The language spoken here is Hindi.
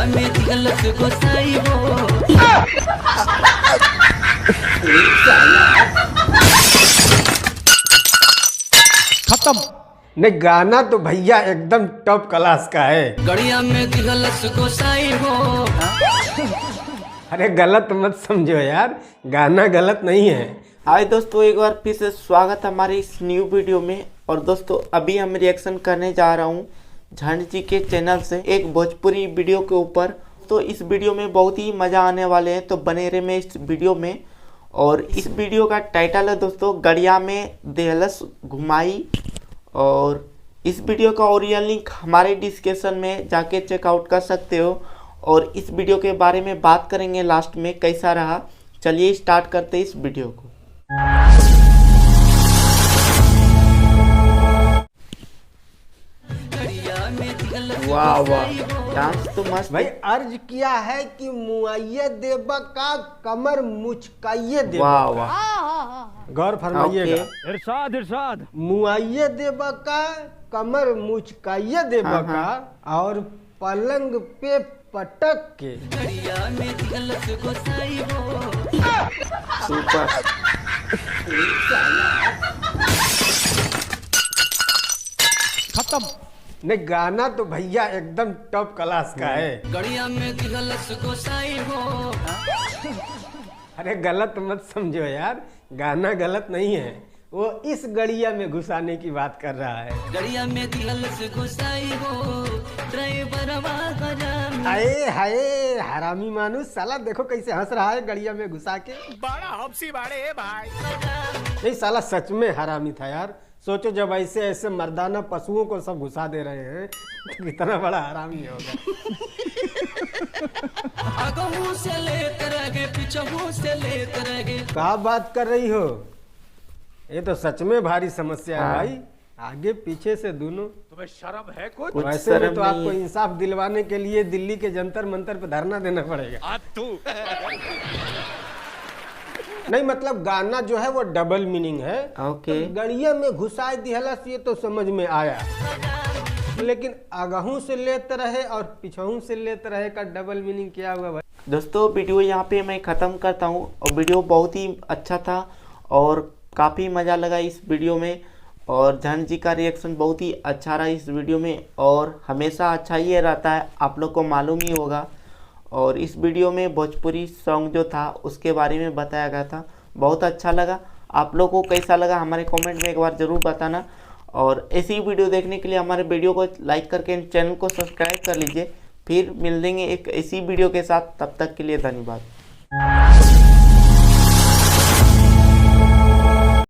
गड़िया में दिखलस गोसाई हो। खत्म। नहीं, गाना तो भैया एकदम टॉप क्लास का है। गड़िया में दिखलस गोसाई हो। अरे गलत मत समझो यार, गाना गलत नहीं है। हाय दोस्तों, एक बार फिर से स्वागत है हमारे इस न्यू वीडियो में। और दोस्तों अभी हम रिएक्शन करने जा रहा हूँ झंड जी के चैनल से एक भोजपुरी वीडियो के ऊपर। तो इस वीडियो में बहुत ही मज़ा आने वाले हैं, तो बने रहे में इस वीडियो में। और इस वीडियो का टाइटल है दोस्तों गड़िया में देहलस घुमाई। और इस वीडियो का ओरिजिनल लिंक हमारे डिस्क्रिप्शन में जाके चेकआउट कर सकते हो। और इस वीडियो के बारे में बात करेंगे लास्ट में कैसा रहा। चलिए स्टार्ट करते हैं इस वीडियो को। वाह वाह, डांस तो मस्त भाई अर्ज किया है कि मुआइये देबा का कमर मुचकाइये देबा। वाह वाह, गौर फरमाइएगा। इरशाद इरशाद। मुआइये देबा का कमर मुचकाइये देबा का और पलंग पे पटक के। गड़िया में दिखलस गोसाई हो। सुपर। खत्म। नहीं, गाना तो भैया एकदम टॉप क्लास का है। गड़िया में दिखलस गोसाई हो। अरे गलत मत समझो यार, गाना गलत नहीं है। वो इस गड़िया में घुसाने की बात कर रहा है। गड़िया में दिखलस गोसाई हो। ड्राइवरवा हरामी। अरे हाय हरामी मानुस, साला देखो कैसे हंस रहा है गड़िया में घुसा के। बड़ा हफ्सी बाड़े भाई। नहीं साला सच में हरामी था यार। सोचो जब ऐसे ऐसे मर्दाना पशुओं को सब घुसा दे रहे हैं तो कितना बड़ा हरामी होगा। आगहू से लेते रहे पिछहू से लेते रहे। क्या बात कर रही हो? ये तो सच में भारी समस्या है भाई, आगे पीछे से दोनों। तुम्हें शर्म है कुछ? वैसे में तो आपको इंसाफ दिलवाने के लिए दिल्ली के जंतर मंतर पे धरना देना पड़ेगा। तू नहीं मतलब गाना जो है वो डबल मीनिंग है। ओके। तो गड़िया में घुसाई दिहलस ये तो समझ में आया, लेकिन आगहू से लेते रहे और पिछहू से लेते रहे का डबल मीनिंग क्या हुआ भाई? दोस्तों वीडियो यहाँ पे मैं ख़त्म करता हूँ। और वीडियो बहुत ही अच्छा था और काफ़ी मज़ा लगा इस वीडियो में। और झंड जी का रिएक्शन बहुत ही अच्छा रहा इस वीडियो में, और हमेशा अच्छा ही रहता है, आप लोग को मालूम ही होगा। और इस वीडियो में भोजपुरी सॉन्ग जो था उसके बारे में बताया गया था, बहुत अच्छा लगा। आप लोग को कैसा लगा हमारे कमेंट में एक बार ज़रूर बताना। और ऐसी ही वीडियो देखने के लिए हमारे वीडियो को लाइक करके चैनल को सब्सक्राइब कर लीजिए। फिर मिल लेंगे एक ऐसी वीडियो के साथ, तब तक के लिए धन्यवाद।